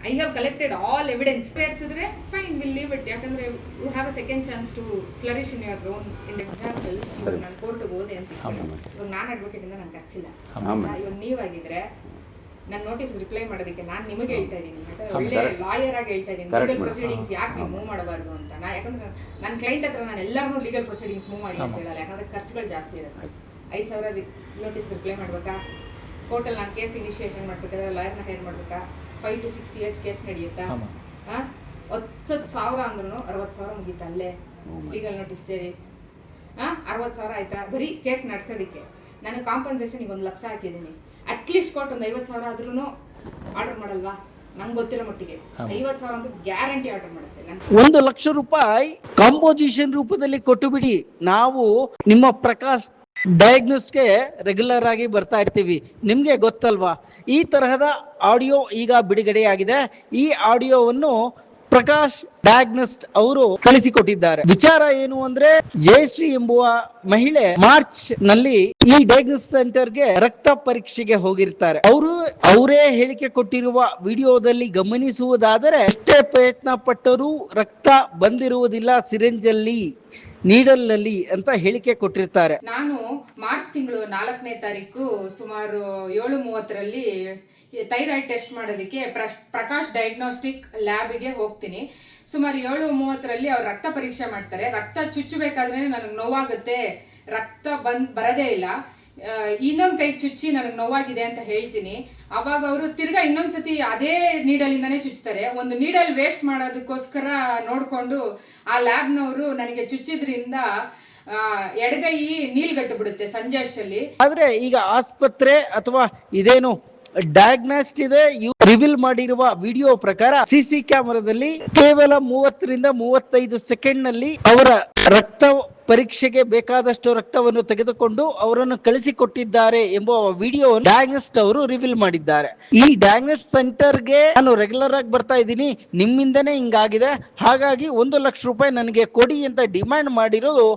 I have collected all evidence. ಸೇರಿಸಿದ್ರೆ fine, will leave it. ಯಾಕಂದ್ರೆ you have a second chance to flourish in your own. In example, ನಾನು ಕೋರ್ಟ್ಗೆ ಹೋದೆ ಅಂತ ಇವಾಗ ನಾನು ಅಡ್ವೊಕೇಟ್ ಇಂದ ನಾನು ಖರ್ಚಿಲ್ಲ. ಇವಾಗ ನೀವಾಗಿದ್ರೆ ನನ್ನ ನೋಟಿಸ್ ರಿಪ್ಲೈ ಮಾಡೋದಕ್ಕೆ ನಾನು ನಿಮಗೆ ಹೇಳ್ತಾ ಇದ್ದೀನಿ, ಒಳ್ಳೆ ಲಾಯರ್ ಆಗಿ ಹೇಳ್ತಾ ಇದ್ದೀನಿ, ಲೀಗಲ್ ಪ್ರೊಸೀಡಿಂಗ್ಸ್ ಯಾಕೆ ನೀವು ಮೂವ್ ಮಾಡಬಾರ್ದು ಅಂತ. ಯಾಕಂದ್ರೆ ನನ್ನ ಕ್ಲೈಂಟ್ ಹತ್ರ ನಾನು ಎಲ್ಲರೂ ಲೀಗಲ್ ಪ್ರೊಸೀಡಿಂಗ್ಸ್ ಮೂವ್ ಮಾಡಿ ಅಂತ ಹೇಳಲ್ಲ, ಯಾಕಂದ್ರೆ ಖರ್ಚುಗಳು ಜಾಸ್ತಿ ಇರುತ್ತೆ. 5,000 ನೋಟಿಸ್ ರಿಪ್ಲೈ ಮಾಡ್ಬೇಕಾ, ಕೋರ್ಟಲ್ಲಿ ನಾನು ಕೇಸ್ ಇನಿಷಿಯೇಷನ್ ಮಾಡ್ಬೇಕಾದ್ರೆ ಲಾಯರ್ನ ಹೇರ್ ಮಾಡ್ಬೇಕಾ, 5 to 6 years ಕೇಸ್ ನಡೆಯುತ್ತಾ, 10,000 ಅಂದ್ರೂ 60,000 ಮುಗೀತಾ ಅಲ್ಲೇ ಲೀಗಲ್ ನೋಟಿಸ್ ಸೇರಿ. 60,000 ಆಯ್ತಾ ಬರೀ ಕೇಸ್ ನಡೆಸೋದಕ್ಕೆ. ನಾನು ಕಾಂಪನ್ಸೇಷನ್ ಈಗ 1 ಲಕ್ಷ ಹಾಕಿದ್ದೀನಿ. ಅಟ್ಲೀಸ್ಟ್ ಕೋರ್ಟ್ ಒಂದು 50,000 ಆದ್ರೂ ಆರ್ಡರ್ ಮಾಡಲ್ವಾ? ನಂಗೆ ಗೊತ್ತಿರೋ ಮಟ್ಟಿಗೆ 50,000 ಅಂತೂ ಗ್ಯಾರಂಟಿ ಆರ್ಡರ್ ಮಾಡುತ್ತೆ. 1 ಲಕ್ಷ ರೂಪಾಯಿ ಕಾಂಪೋಸಿಷನ್ ರೂಪದಲ್ಲಿ ಕೊಟ್ಟು ಬಿಡಿ, ನಾವು ನಿಮ್ಮ ಪ್ರಕಾಶ್ ಡಯಾಗ್ನೋಸ್ಗೆ ರೆಗ್ಯುಲರ್ ಆಗಿ ಬರ್ತಾ ಇರ್ತೀವಿ, ನಿಮ್ಗೆ ಗೊತ್ತಲ್ವಾ. ಈ ತರಹದ ಆಡಿಯೋ ಈಗ ಬಿಡುಗಡೆಯಾಗಿದೆ. ಈ ಆಡಿಯೋವನ್ನು ಪ್ರಕಾಶ್ ಡಯಾಗ್ನೋಸ್ಟ್ ಅವರು ಕಳಿಸಿಕೊಟ್ಟಿದ್ದಾರೆ. ವಿಚಾರ ಏನು ಅಂದ್ರೆ, ಜಯಶ್ರೀ ಎಂಬುವ ಮಹಿಳೆ ಮಾರ್ಚ್ ನಲ್ಲಿ ಈ ಡಯಾಗ್ನೋಸ್ ಸೆಂಟರ್ಗೆ ರಕ್ತ ಪರೀಕ್ಷೆಗೆ ಹೋಗಿರ್ತಾರೆ. ಅವರೇ ಹೇಳಿಕೆ ಕೊಟ್ಟಿರುವ ವಿಡಿಯೋದಲ್ಲಿ ಗಮನಿಸುವುದಾದರೆ, ಎಷ್ಟೇ ಪ್ರಯತ್ನ ಪಟ್ಟರೂ ರಕ್ತ ಬಂದಿರುವುದಿಲ್ಲ ಸಿರಿಂಜಲ್ಲಿ, ನೀಡಲ್ನಲ್ಲಿ ಅಂತ ಹೇಳಿಕೆ ಕೊಟ್ಟಿರ್ತಾರೆ. ನಾನು ಮಾರ್ಚ್ ತಿಂಗಳು 4ನೇ ತಾರೀಕು ಸುಮಾರು 7:30ರಲ್ಲಿ ಥೈರಾಯ್ಡ್ ಟೆಸ್ಟ್ ಮಾಡೋದಕ್ಕೆ ಪ್ರಕಾಶ್ ಡಯಾಗ್ನೋಸ್ಟಿಕ್ ಲ್ಯಾಬ್ಗೆ ಹೋಗ್ತೀನಿ. ಸುಮಾರು 7:30ರಲ್ಲಿ ಅವ್ರು ರಕ್ತ ಪರೀಕ್ಷೆ ಮಾಡ್ತಾರೆ. ರಕ್ತ ಚುಚ್ಚಬೇಕಾದ್ರೆ ನನಗೆ ನೋವಾಗುತ್ತೆ, ರಕ್ತ ಬರದೇ ಇಲ್ಲ, ಇನ್ನೊಂದು ಕೈ ಚುಚ್ಚಿ ನನಗೆ ನೋವಾಗಿದೆ ಅಂತ ಹೇಳ್ತೀನಿ. ಅವಾಗ ಅವರು ತಿರ್ಗಾ ಇನ್ನೊಂದ್ಸತಿ ಅದೇ ನೀಡಲಿಂದಾನೇ ಚುಚ್ತಾರೆ. ಒಂದು ನೀಡಲ್ ವೇಸ್ಟ್ ಮಾಡೋದಕ್ಕೋಸ್ಕರ ನೋಡ್ಕೊಂಡು ಆ ಲ್ಯಾಬ್ನವರು ನನಗೆ ಚುಚ್ಚಿದ್ರಿಂದ ಎಡಗೈ ನೀಲ್ಗಟ್ಟು ಬಿಡುತ್ತೆ ಸಂಜೆ ಅಷ್ಟಲ್ಲಿ. ಆದ್ರೆ ಈಗ ಆಸ್ಪತ್ರೆ ಅಥವಾ ಇದೇನು ಡಯಾಗ್ನಾಸ್ಟ್ ಇದೆ, ರಿವೀಲ್ ಮಾಡಿರುವ ವಿಡಿಯೋ ಪ್ರಕಾರ ಸಿಸಿ ಕ್ಯಾಮೆರಾದಲ್ಲಿ ಕೇವಲ 30ರಿಂದ 35 ಸೆಕೆಂಡ್ ನಲ್ಲಿ ಅವರ ರಕ್ತ ಪರೀಕ್ಷೆಗೆ ಬೇಕಾದಷ್ಟು ರಕ್ತವನ್ನು ತೆಗೆದುಕೊಂಡು ಅವರನ್ನು ಕಳಿಸಿಕೊಟ್ಟಿದ್ದಾರೆ ಎಂಬ ವಿಡಿಯೋ ಡಯಾಗ್ನೋಸ್ಟ್ ಅವರು ರಿವೀಲ್ ಮಾಡಿದ್ದಾರೆ. ಈ ಡಯಾಗ್ನೋಸ್ಟ್ ಸೆಂಟರ್ಗೆ ನಾನು ರೆಗ್ಯುಲರ್ ಆಗಿ ಬರ್ತಾ ಇದ್ದೀನಿ, ನಿಮ್ಮಿಂದನೇ ಹಿಂಗಾಗಿದೆ, ಹಾಗಾಗಿ 1 ಲಕ್ಷ ರೂಪಾಯಿ ನನಗೆ ಕೊಡಿ ಅಂತ ಡಿಮ್ಯಾಂಡ್ ಮಾಡಿರೋದು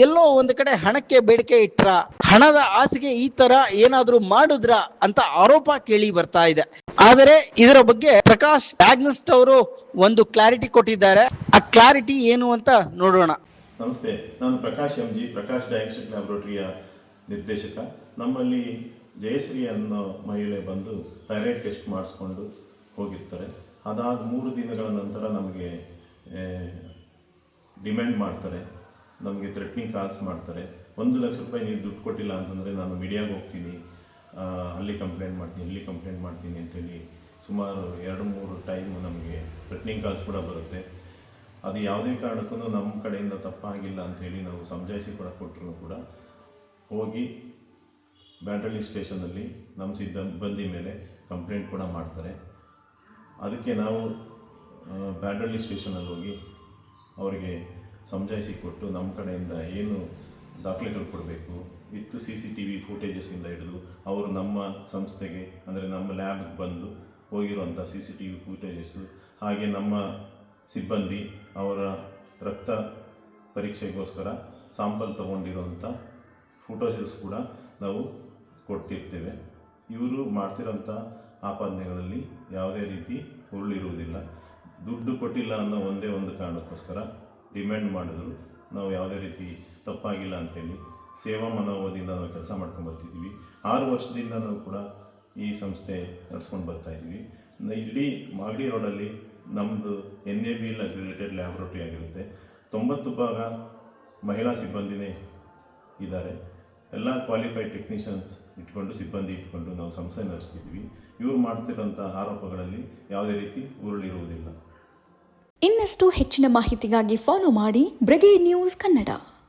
ಎಲ್ಲೋ ಒಂದು ಕಡೆ ಹಣಕ್ಕೆ ಬೇಡಿಕೆ ಇಟ್ರ, ಹಣದ ಆಸೆಗೆ ಈ ತರ ಏನಾದ್ರೂ ಮಾಡಿದ್ರ ಅಂತ ಆರೋಪ ಕೇಳಿ ಬರ್ತಾ ಇದೆ. ಆದರೆ ಇದರ ಬಗ್ಗೆ ಪ್ರಕಾಶ್ ಡಯಾಗ್ನೋಸ್ಟ್ ಅವರು ಒಂದು ಕ್ಲಾರಿಟಿ ಕೊಟ್ಟಿದ್ದಾರೆ. ಆ ಕ್ಲಾರಿಟಿ ಏನು ಅಂತ ನೋಡೋಣ. ನಮಸ್ತೆ, ನಾನು ಪ್ರಕಾಶ್ ಎಂಜಿ, ಪ್ರಕಾಶ್ ಡಯಾಗ್ನೋಸ್ಟಿಕ್ ಲ್ಯಾಬೊರೇಟರಿಯ ನಿರ್ದೇಶಕ. ನಮ್ಮಲ್ಲಿ ಜಯಶ್ರೀ ಅನ್ನೋ ಮಹಿಳೆ ಬಂದು ಥೈರಾಯ್ಡ್ ಟೆಸ್ಟ್ ಮಾಡಿಸ್ಕೊಂಡು ಹೋಗಿರ್ತಾರೆ. ಅದಾದ 3 ದಿನಗಳ ನಂತರ ನಮಗೆ ಡಿಮ್ಯಾಂಡ್ ಮಾಡ್ತಾರೆ, ನಮಗೆ ಥ್ರೆಟ್ನಿಂಗ್ ಕಾಲ್ಸ್ ಮಾಡ್ತಾರೆ. 1 ಲಕ್ಷ ರೂಪಾಯಿ ನೀವು ದುಡ್ಡು ಕೊಟ್ಟಿಲ್ಲ ಅಂತಂದರೆ ನಾನು ಮೀಡಿಯಾಗೆ ಹೋಗ್ತೀನಿ, ಅಲ್ಲಿ ಕಂಪ್ಲೇಂಟ್ ಮಾಡ್ತೀನಿ, ಇಲ್ಲಿ ಕಂಪ್ಲೇಂಟ್ ಮಾಡ್ತೀನಿ ಅಂತೇಳಿ ಸುಮಾರು 2-3 ಟೈಮ್ ನಮಗೆ ಥ್ರೆಟ್ನಿಂಗ್ ಕಾಲ್ಸ್ ಕೂಡ ಬರುತ್ತೆ. ಅದು ಯಾವುದೇ ಕಾರಣಕ್ಕೂ ನಮ್ಮ ಕಡೆಯಿಂದ ತಪ್ಪಾಗಿಲ್ಲ ಅಂಥೇಳಿ ನಾವು ಸಮಜಾಯಿಸಿ ಕೂಡ ಕೊಟ್ಟರು ಕೂಡ ಹೋಗಿ ಬ್ಯಾಡ್ರಳ್ಳಿ ಸ್ಟೇಷನಲ್ಲಿ ನಮ್ಮ ಸಿಬ್ಬಂದಿ ಮೇಲೆ ಕಂಪ್ಲೇಂಟ್ ಕೂಡ ಮಾಡ್ತಾರೆ. ಅದಕ್ಕೆ ನಾವು ಬ್ಯಾಡ್ರಳ್ಳಿ ಸ್ಟೇಷನಲ್ಲಿ ಹೋಗಿ ಅವರಿಗೆ ಸಮಜಾಯಿಸಿ ಕೊಟ್ಟು ನಮ್ಮ ಕಡೆಯಿಂದ ಏನು ದಾಖಲೆಗಳು ಕೊಡಬೇಕು, ವಿತ್ CCTV ಫುಟೇಜಸ್ಸಿಂದ ಹಿಡಿದು ಅವರು ನಮ್ಮ ಸಂಸ್ಥೆಗೆ ಅಂದರೆ ನಮ್ಮ ಲ್ಯಾಬ್ಗೆ ಬಂದು ಹೋಗಿರುವಂಥ CCTV ಫುಟೇಜಸ್ಸು, ಹಾಗೆ ನಮ್ಮ ಸಿಬ್ಬಂದಿ ಅವರ ರಕ್ತ ಪರೀಕ್ಷೆಗೋಸ್ಕರ ಸಾಂಪಲ್ ತೊಗೊಂಡಿರೋಂಥ ಫೋಟೋಸಸ್ ಕೂಡ ನಾವು ಕೊಟ್ಟಿರ್ತೇವೆ. ಇವರು ಮಾಡ್ತಿರೋಂಥ ಆಪಾದನೆಗಳಲ್ಲಿ ಯಾವುದೇ ರೀತಿ ಹುರುಳಿರುವುದಿಲ್ಲ. ದುಡ್ಡು ಕೊಟ್ಟಿಲ್ಲ ಅನ್ನೋ ಒಂದೇ ಒಂದು ಕಾರಣಕ್ಕೋಸ್ಕರ ಡಿಮ್ಯಾಂಡ್ ಮಾಡಿದ್ರು. ನಾವು ಯಾವುದೇ ರೀತಿ ತಪ್ಪಾಗಿಲ್ಲ ಅಂಥೇಳಿ ಸೇವಾ ಮನೋಭಾವದಿಂದ ನಾವು ಕೆಲಸ ಮಾಡ್ಕೊಂಡು ಬರ್ತಿದ್ದೀವಿ. 6 ವರ್ಷದಿಂದ ನಾವು ಕೂಡ ಈ ಸಂಸ್ಥೆ ನಡೆಸ್ಕೊಂಡು ಬರ್ತಾಯಿದ್ದೀವಿ. ಇಡೀ ಮಾಗಡಿ ರೋಡಲ್ಲಿ ನಮ್ಮದು NABL ಅಕ್ರಿಡಿಟೆಡ್ ಲ್ಯಾಬೊರೇಟರಿ ಆಗಿರುತ್ತೆ. 90 ಭಾಗ ಮಹಿಳಾ ಸಿಬ್ಬಂದಿನೇ ಇದ್ದಾರೆ. ಎಲ್ಲ ಕ್ವಾಲಿಫೈಡ್ ಟೆಕ್ನಿಷಿಯನ್ಸ್ ಇಟ್ಕೊಂಡು, ಸಿಬ್ಬಂದಿ ಇಟ್ಕೊಂಡು ನಾವು ಸಂಸ್ಥೆ ನಡೆಸ್ತಿದ್ವಿ. ಇವರು ಮಾಡ್ತಿರೋಂಥ ಆರೋಪಗಳಲ್ಲಿ ಯಾವುದೇ ರೀತಿ ಉರುಳಿರುವುದಿಲ್ಲ. ಇನ್ನಷ್ಟು ಹೆಚ್ಚಿನ ಮಾಹಿತಿಗಾಗಿ ಫಾಲೋ ಮಾಡಿ ಬ್ರಿಗೇಡ್ ನ್ಯೂಸ್ ಕನ್ನಡ.